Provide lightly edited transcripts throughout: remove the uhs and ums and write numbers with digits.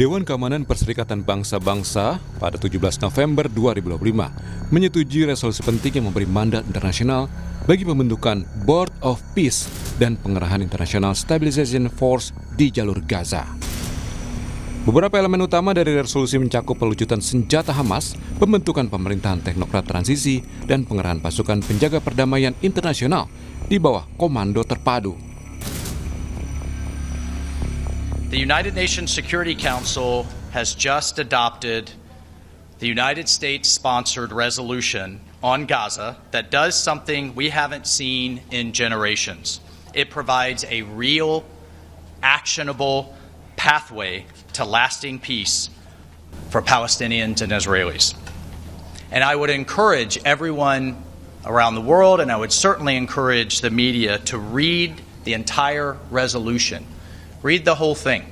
Dewan Keamanan Perserikatan Bangsa-Bangsa pada 17 November 2025 menyetujui resolusi penting yang memberi mandat internasional bagi pembentukan Board of Peace dan pengerahan International Stabilization Force di jalur Gaza. Beberapa elemen utama dari resolusi mencakup pelucutan senjata Hamas, pembentukan pemerintahan teknokrat transisi, dan pengerahan pasukan penjaga perdamaian internasional di bawah komando terpadu. The United Nations Security Council has just adopted the United States-sponsored resolution on Gaza that does something we haven't seen in generations. It provides a real, actionable pathway to lasting peace for Palestinians and Israelis. And I would encourage everyone around the world, and I would certainly encourage the media to read the entire resolution. Read the whole thing.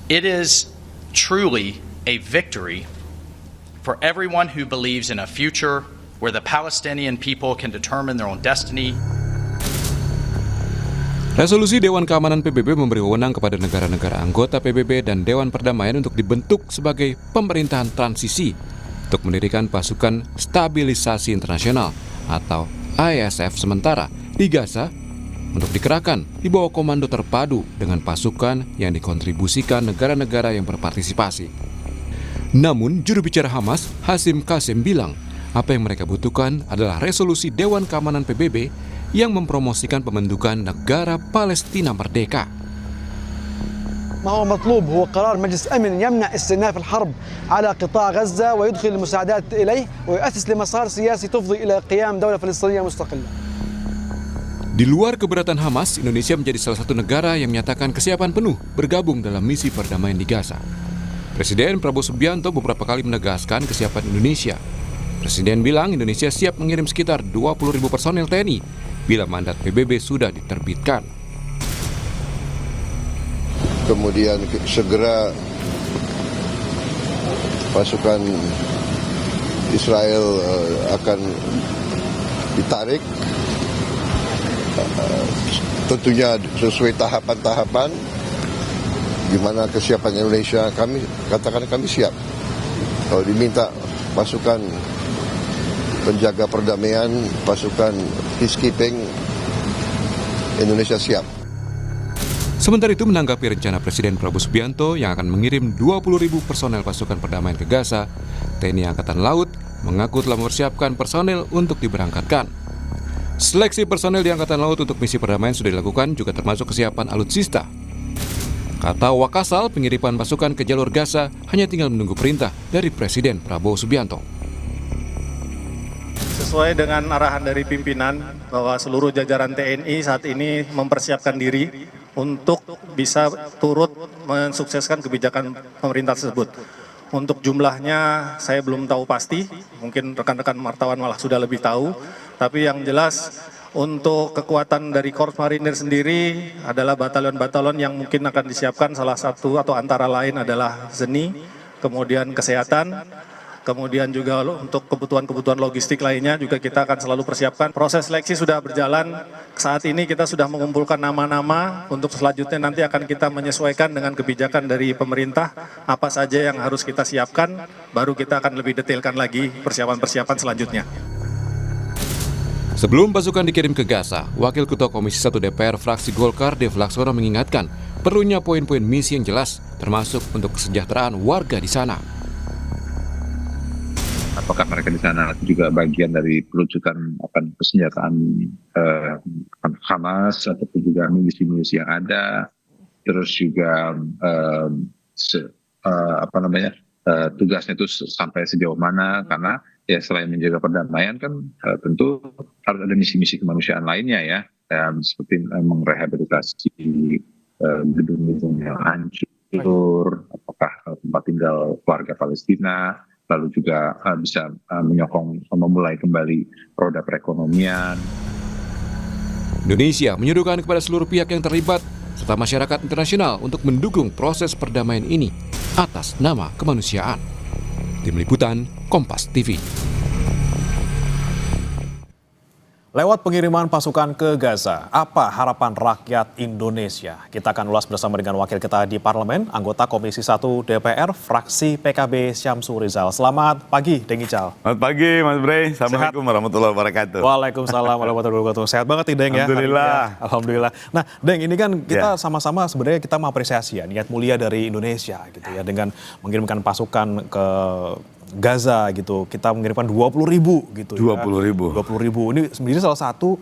It is truly a victory for everyone who believes in a future where the Palestinian people can determine their own destiny. Resolusi Dewan Keamanan PBB memberi wewenang kepada negara-negara anggota PBB dan Dewan Perdamaian untuk dibentuk sebagai pemerintahan transisi untuk mendirikan pasukan stabilisasi internasional atau ISF sementara di Gaza untuk dikerahkan di bawah komando terpadu dengan pasukan yang dikontribusikan negara-negara yang berpartisipasi. Namun, juru bicara Hamas, Hashim Qasim bilang, apa yang mereka butuhkan adalah resolusi Dewan Keamanan PBB yang mempromosikan pembentukan negara Palestina merdeka. ما هو مطلوب هو قرار مجلس أمن يمنع استئناف الحرب على قطاع غزة ويدخل المساعدات إليه ويؤسس لمسار سياسي تفضي إلى قيام دولة فلسطينية مستقلة. Di luar keberatan Hamas, Indonesia menjadi salah satu negara yang menyatakan kesiapan penuh bergabung dalam misi perdamaian di Gaza. Presiden Prabowo Subianto beberapa kali menegaskan kesiapan Indonesia. Presiden bilang Indonesia siap mengirim sekitar 20.000 personel TNI bila mandat PBB sudah diterbitkan. Kemudian segera pasukan Israel akan ditarik. Tentunya sesuai tahapan-tahapan gimana kesiapan Indonesia, kami katakan kami siap. Kalau diminta pasukan penjaga perdamaian, pasukan peacekeeping, Indonesia siap. Sementara itu menanggapi rencana Presiden Prabowo Subianto yang akan mengirim 20.000 personel pasukan perdamaian ke Gaza, TNI Angkatan Laut mengaku telah mempersiapkan personel untuk diberangkatkan. Seleksi personel di Angkatan Laut untuk misi perdamaian sudah dilakukan, juga termasuk kesiapan alutsista. Kata Wakasal, pengiriman pasukan ke jalur Gaza hanya tinggal menunggu perintah dari Presiden Prabowo Subianto. Sesuai dengan arahan dari pimpinan bahwa seluruh jajaran TNI saat ini mempersiapkan diri untuk bisa turut mensukseskan kebijakan pemerintah tersebut. Untuk jumlahnya saya belum tahu pasti, mungkin rekan-rekan wartawan malah sudah lebih tahu. Tapi yang jelas untuk kekuatan dari Korps Marinir sendiri adalah batalion-batalion yang mungkin akan disiapkan, salah satu atau antara lain adalah ZENI, kemudian kesehatan, kemudian juga untuk kebutuhan-kebutuhan logistik lainnya juga kita akan selalu persiapkan. Proses seleksi sudah berjalan, saat ini kita sudah mengumpulkan nama-nama, untuk selanjutnya nanti akan kita menyesuaikan dengan kebijakan dari pemerintah, apa saja yang harus kita siapkan, baru kita akan lebih detailkan lagi persiapan-persiapan selanjutnya. Sebelum pasukan dikirim ke Gaza, Wakil Ketua Komisi 1 DPR fraksi Golkar Dev Laksono mengingatkan perlunya poin-poin misi yang jelas, termasuk untuk kesejahteraan warga di sana. Apakah mereka di sana juga bagian dari pelucutan persenjataan Hamas ataupun juga misi-misi yang ada, terus juga tugasnya itu sampai sejauh mana, karena ya selain menjaga perdamaian kan tentu harus ada misi-misi kemanusiaan lainnya ya, seperti merehabilitasi gedung-gedung yang hancur, apakah tempat tinggal warga Palestina, lalu juga bisa menyokong memulai kembali roda perekonomian. Indonesia menyuruhkan kepada seluruh pihak yang terlibat serta masyarakat internasional untuk mendukung proses perdamaian ini atas nama kemanusiaan. Tim Liputan Kompas TV. Lewat pengiriman pasukan ke Gaza, apa harapan rakyat Indonesia? Kita akan ulas bersama dengan wakil kita di Parlemen, anggota Komisi 1 DPR, fraksi PKB Syamsul Rizal. Selamat pagi, Deng Ical. Selamat pagi, Mas Bray. Assalamualaikum warahmatullahi wabarakatuh. Waalaikumsalam warahmatullahi wabarakatuh. Sehat banget nih, Deng ya. Alhamdulillah. Alhamdulillah. Nah, Deng, ini kan kita sama-sama sebenarnya kita mengapresiasi ya niat mulia dari Indonesia gitu ya dengan mengirimkan pasukan ke Gaza gitu, kita mengirimkan 20.000 gitu. 20.000. 20.000. Ini sebenarnya salah satu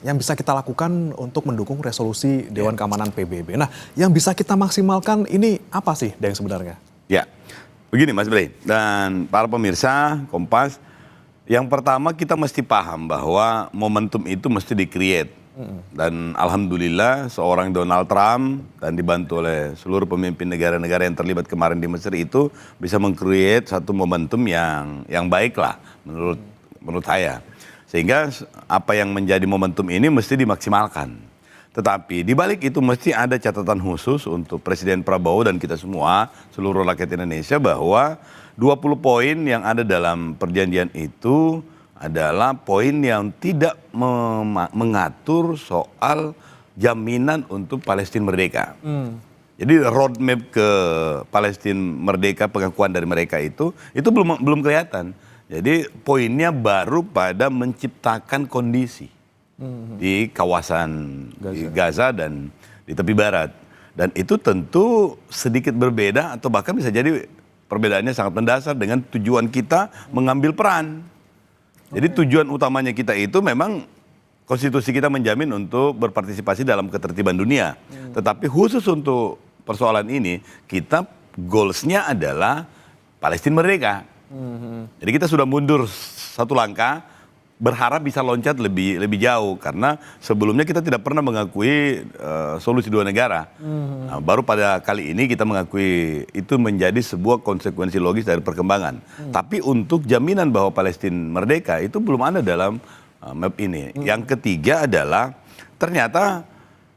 yang bisa kita lakukan untuk mendukung resolusi Dewan Keamanan PBB. Nah, yang bisa kita maksimalkan ini apa sih, Deng sebenarnya? Ya, begini Mas Bray dan para pemirsa Kompas, yang pertama kita mesti paham bahwa momentum itu mesti di-create. Dan alhamdulillah seorang Donald Trump dan dibantu oleh seluruh pemimpin negara-negara yang terlibat kemarin di Mesir itu bisa meng-create satu momentum yang baik lah menurut saya. Sehingga apa yang menjadi momentum ini mesti dimaksimalkan. Tetapi di balik itu mesti ada catatan khusus untuk Presiden Prabowo dan kita semua, seluruh rakyat Indonesia, bahwa 20 poin yang ada dalam perjanjian itu adalah poin yang tidak mengatur soal jaminan untuk Palestina merdeka. Jadi roadmap ke Palestina merdeka, pengakuan dari mereka itu belum kelihatan. Jadi poinnya baru pada menciptakan kondisi di kawasan Gaza dan di tepi barat. Dan itu tentu sedikit berbeda atau bahkan bisa jadi perbedaannya sangat mendasar dengan tujuan kita mengambil peran. Jadi tujuan utamanya kita itu memang konstitusi kita menjamin untuk berpartisipasi dalam ketertiban dunia. Tetapi khusus untuk persoalan ini, kita goalsnya adalah Palestina merdeka. Jadi kita sudah mundur satu langkah, berharap bisa loncat lebih jauh. Karena sebelumnya kita tidak pernah mengakui solusi dua negara. Nah, baru pada kali ini kita mengakui itu menjadi sebuah konsekuensi logis dari perkembangan. Tapi untuk jaminan bahwa Palestina merdeka itu belum ada dalam map ini. Yang ketiga adalah ternyata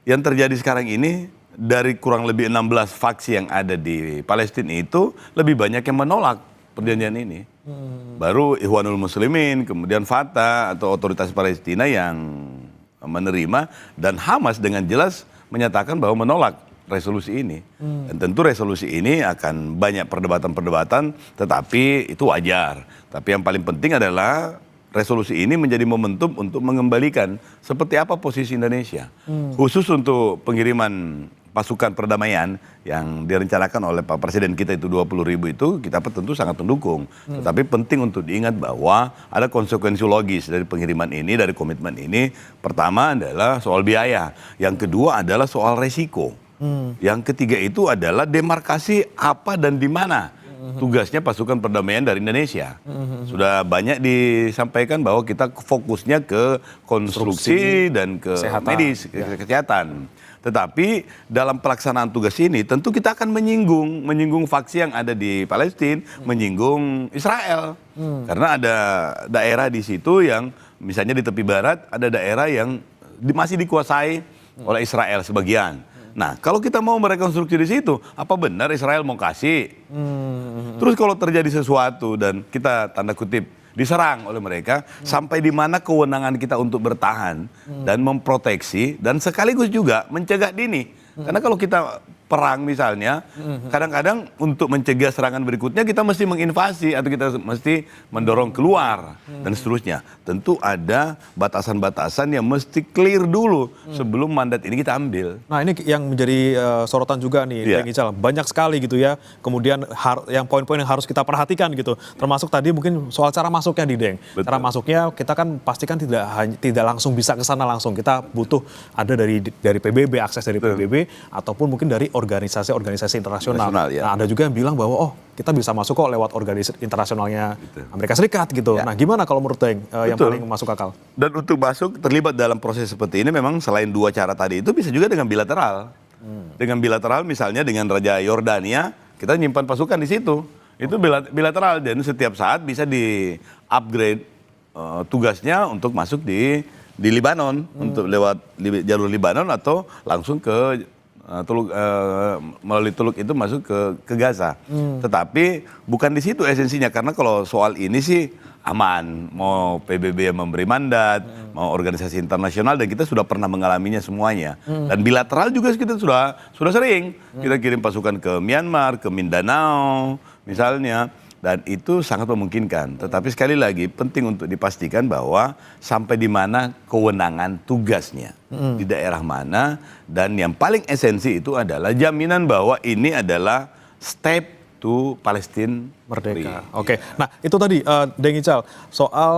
yang terjadi sekarang ini dari kurang lebih 16 faksi yang ada di Palestina itu lebih banyak yang menolak perjanjian ini. Baru Ikhwanul Muslimin, kemudian Fatah atau otoritas Palestina yang menerima, dan Hamas dengan jelas menyatakan bahwa menolak resolusi ini. Dan tentu resolusi ini akan banyak perdebatan-perdebatan, tetapi itu wajar. Tapi yang paling penting adalah resolusi ini menjadi momentum untuk mengembalikan seperti apa posisi Indonesia. Khusus untuk pengiriman pasukan perdamaian yang direncanakan oleh Pak Presiden kita itu 20.000 itu kita tentu sangat mendukung. Tetapi penting untuk diingat bahwa ada konsekuensi logis dari pengiriman ini, dari komitmen ini. Pertama adalah soal biaya. Yang kedua adalah soal resiko. Yang ketiga itu adalah demarkasi apa dan di mana tugasnya pasukan perdamaian dari Indonesia. Sudah banyak disampaikan bahwa kita fokusnya ke konstruksi dan ke medis, kesehatan. Tetapi dalam pelaksanaan tugas ini tentu kita akan menyinggung faksi yang ada di Palestina, menyinggung Israel. Karena ada daerah di situ yang misalnya di tepi barat ada daerah yang masih dikuasai oleh Israel sebagian. Nah, kalau kita mau merekonstruksi di situ, apa benar Israel mau kasih? Terus kalau terjadi sesuatu dan kita tanda kutip diserang oleh mereka, sampai di mana kewenangan kita untuk bertahan dan memproteksi dan sekaligus juga mencegah dini. Karena kalau kita perang misalnya, kadang-kadang untuk mencegah serangan berikutnya kita mesti menginvasi atau kita mesti mendorong keluar dan seterusnya. Tentu ada batasan-batasan yang mesti clear dulu sebelum mandat ini kita ambil. Nah, ini yang menjadi sorotan juga nih, Deng Ical. Banyak sekali gitu ya. Kemudian yang poin-poin yang harus kita perhatikan gitu. Termasuk tadi mungkin soal cara masuknya di Deng. Betul. Cara masuknya kita kan pastikan tidak langsung bisa ke sana langsung. Kita butuh ada dari PBB, akses dari PBB ataupun mungkin dari organisasi-organisasi internasional. Ya. Nah, ada juga yang bilang bahwa kita bisa masuk kok lewat organisasi internasionalnya Amerika Serikat gitu. Ya. Nah, gimana kalau menurut Deng yang paling masuk akal? Dan untuk masuk terlibat dalam proses seperti ini memang selain dua cara tadi itu bisa juga dengan bilateral. Dengan bilateral misalnya dengan Raja Yordania, kita nyimpan pasukan di situ. Itu bilateral dan setiap saat bisa di-upgrade tugasnya untuk masuk di Libanon, untuk lewat jalur Libanon atau langsung ke melalui Teluk itu masuk ke Gaza. Tetapi bukan di situ esensinya, karena kalau soal ini sih aman, mau PBB yang memberi mandat, mau organisasi internasional, dan kita sudah pernah mengalaminya semuanya. Dan bilateral juga kita sudah sering. Kita kirim pasukan ke Myanmar, ke Mindanao misalnya, dan itu sangat memungkinkan. Tetapi sekali lagi penting untuk dipastikan bahwa sampai di mana kewenangan tugasnya, di daerah mana, dan yang paling esensi itu adalah jaminan bahwa ini adalah step to Palestine merdeka. Oke, nah itu tadi Deng Ical soal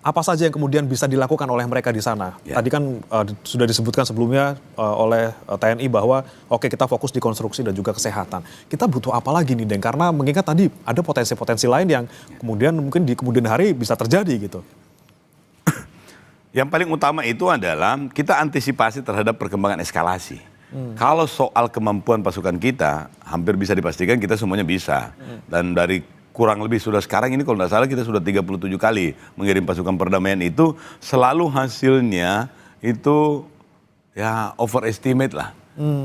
apa saja yang kemudian bisa dilakukan oleh mereka di sana. Ya. Tadi kan sudah disebutkan sebelumnya oleh TNI bahwa oke kita fokus di konstruksi dan juga kesehatan. Kita butuh apa lagi nih Deng? Karena mengingat tadi ada potensi-potensi lain yang kemudian mungkin di kemudian hari bisa terjadi gitu. Yang paling utama itu adalah kita antisipasi terhadap perkembangan eskalasi. Kalau soal kemampuan pasukan kita, hampir bisa dipastikan kita semuanya bisa. Dan dari kurang lebih sudah sekarang ini kalau tidak salah kita sudah 37 kali mengirim pasukan perdamaian itu, selalu hasilnya itu ya overestimate lah.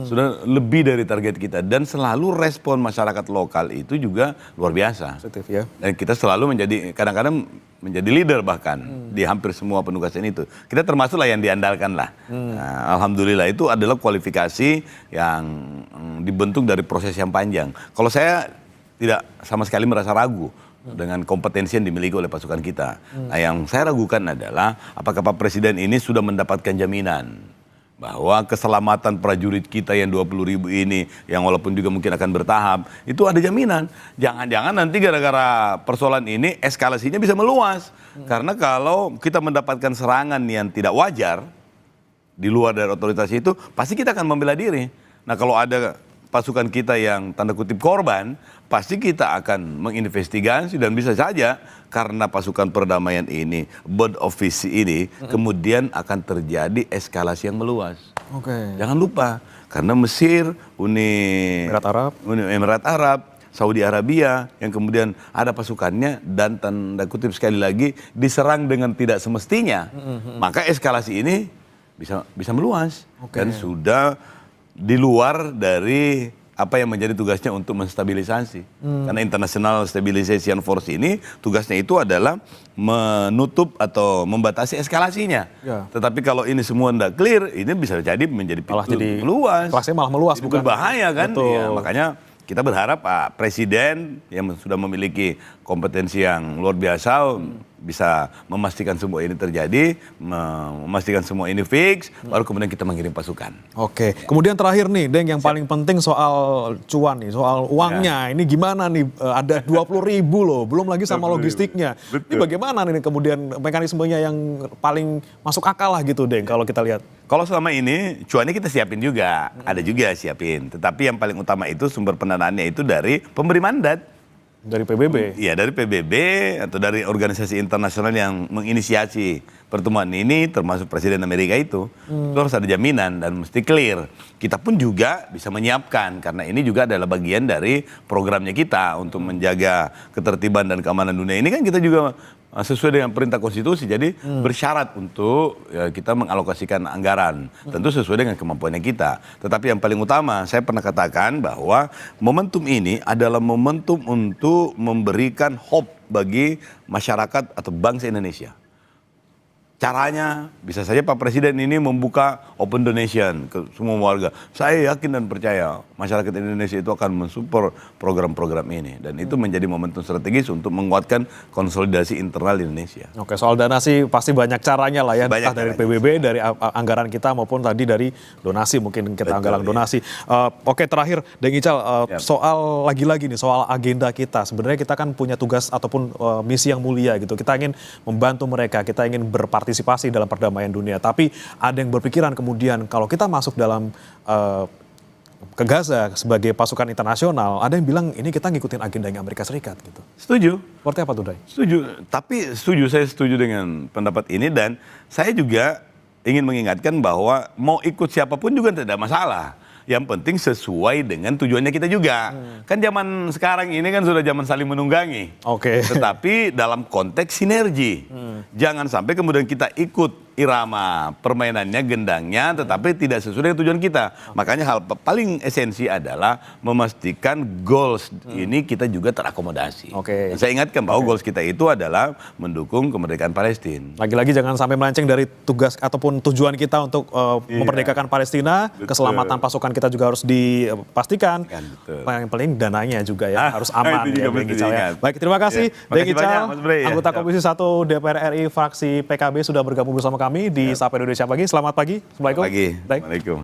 Sudah lebih dari target kita. Dan selalu respon masyarakat lokal itu juga luar biasa. Positif ya. Dan kita selalu menjadi, kadang-kadang menjadi leader bahkan di hampir semua penugasan itu. Kita termasuklah yang diandalkan lah. Nah, alhamdulillah itu adalah kualifikasi yang dibentuk dari proses yang panjang. Kalau saya tidak sama sekali merasa ragu dengan kompetensi yang dimiliki oleh pasukan kita. Nah, yang saya ragukan adalah apakah Pak Presiden ini sudah mendapatkan jaminan bahwa keselamatan prajurit kita yang 20.000 ini, yang walaupun juga mungkin akan bertahap, itu ada jaminan. Jangan-jangan nanti gara-gara persoalan ini eskalasinya bisa meluas. Karena kalau kita mendapatkan serangan yang tidak wajar di luar dari otoritas itu, pasti kita akan membela diri. Nah, kalau ada pasukan kita yang tanda kutip korban, pasti kita akan menginvestigasi dan bisa saja karena pasukan perdamaian ini, bird of peace ini, kemudian akan terjadi eskalasi yang meluas. Oke. Jangan lupa, karena Mesir, Uni Emirat Arab, Saudi Arabia, yang kemudian ada pasukannya dan tanda kutip sekali lagi diserang dengan tidak semestinya, maka eskalasi ini bisa meluas dan sudah di luar dari apa yang menjadi tugasnya untuk menstabilisasi. Karena International Stabilization Force ini tugasnya itu adalah menutup atau membatasi eskalasinya. Ya. Tetapi kalau ini semua tidak clear, ini bisa jadi menjadi pintu meluas. Kelasnya malah meluas, Itu bukan? berbahaya kan? Betul. Ya, makanya kita berharap Pak Presiden yang sudah memiliki kompetensi yang luar biasa bisa memastikan semua ini terjadi, memastikan semua ini fix, baru kemudian kita mengirim pasukan. Oke, kemudian terakhir nih, Deng, yang paling penting soal cuan nih, soal uangnya. Ini gimana nih? Ada 20.000 loh, belum lagi sama logistiknya. Ini bagaimana nih kemudian mekanismenya yang paling masuk akal lah gitu, Deng, kalau kita lihat? Kalau selama ini cuannya kita siapin juga, ada juga siapin. Tetapi yang paling utama itu sumber pendanaannya itu dari pemberi mandat. Dari PBB? Iya, dari PBB atau dari organisasi internasional yang menginisiasi pertemuan ini, termasuk Presiden Amerika itu harus ada jaminan dan mesti clear. Kita pun juga bisa menyiapkan, karena ini juga adalah bagian dari programnya kita untuk menjaga ketertiban dan keamanan dunia. Ini kan kita juga sesuai dengan perintah konstitusi, jadi bersyarat untuk kita mengalokasikan anggaran, tentu sesuai dengan kemampuannya kita. Tetapi yang paling utama, saya pernah katakan bahwa momentum ini adalah momentum untuk memberikan hope bagi masyarakat atau bangsa Indonesia. Caranya bisa saja Pak Presiden ini membuka open donation ke semua warga. Saya yakin dan percaya masyarakat Indonesia itu akan mensupport program-program ini. Dan itu menjadi momentum strategis untuk menguatkan konsolidasi internal Indonesia. Oke, soal dana sih pasti banyak caranya lah ya. Banyak Entah dari caranya. PBB, dari anggaran kita maupun tadi dari donasi, mungkin kita anggaran donasi. Oke, terakhir Deng Ical, soal lagi-lagi nih, soal agenda kita. Sebenarnya kita kan punya tugas ataupun misi yang mulia gitu. Kita ingin membantu mereka, kita ingin berpartisipasi dalam perdamaian dunia. Tapi ada yang berpikiran kemudian kalau kita masuk dalam ke Gaza sebagai pasukan internasional, ada yang bilang ini kita ngikutin agendanya Amerika Serikat gitu. Setuju. Seperti apa tuh, Dai? Setuju. Tapi saya setuju dengan pendapat ini, dan saya juga ingin mengingatkan bahwa mau ikut siapapun juga tidak masalah. Yang penting sesuai dengan tujuannya kita juga. Kan zaman sekarang ini kan sudah zaman saling menunggangi. Oke. Tetapi dalam konteks sinergi. Jangan sampai kemudian kita ikut irama permainannya, gendangnya, tetapi tidak sesuai dengan tujuan kita. Makanya hal paling esensi adalah memastikan goals ini kita juga terakomodasi. Oke. Dan saya ingatkan bahwa goals kita itu adalah mendukung kemerdekaan Palestina. Lagi-lagi jangan sampai melenceng dari tugas ataupun tujuan kita untuk memerdekakan Palestina. Betul. Keselamatan pasukan kita juga harus dipastikan. Betul. Yang paling dananya juga ya harus aman. Itu juga ya, mesti Ical, ya. diingat. Baik, terima kasih Deng Makasih banyak, Ical, Mas Bre, ya. anggota Komisi 1 DPR RI fraksi PKB sudah bergabung bersama kami di Sapa Indonesia Pagi. Selamat pagi. Assalamualaikum. Pagi. Baik. Assalamualaikum.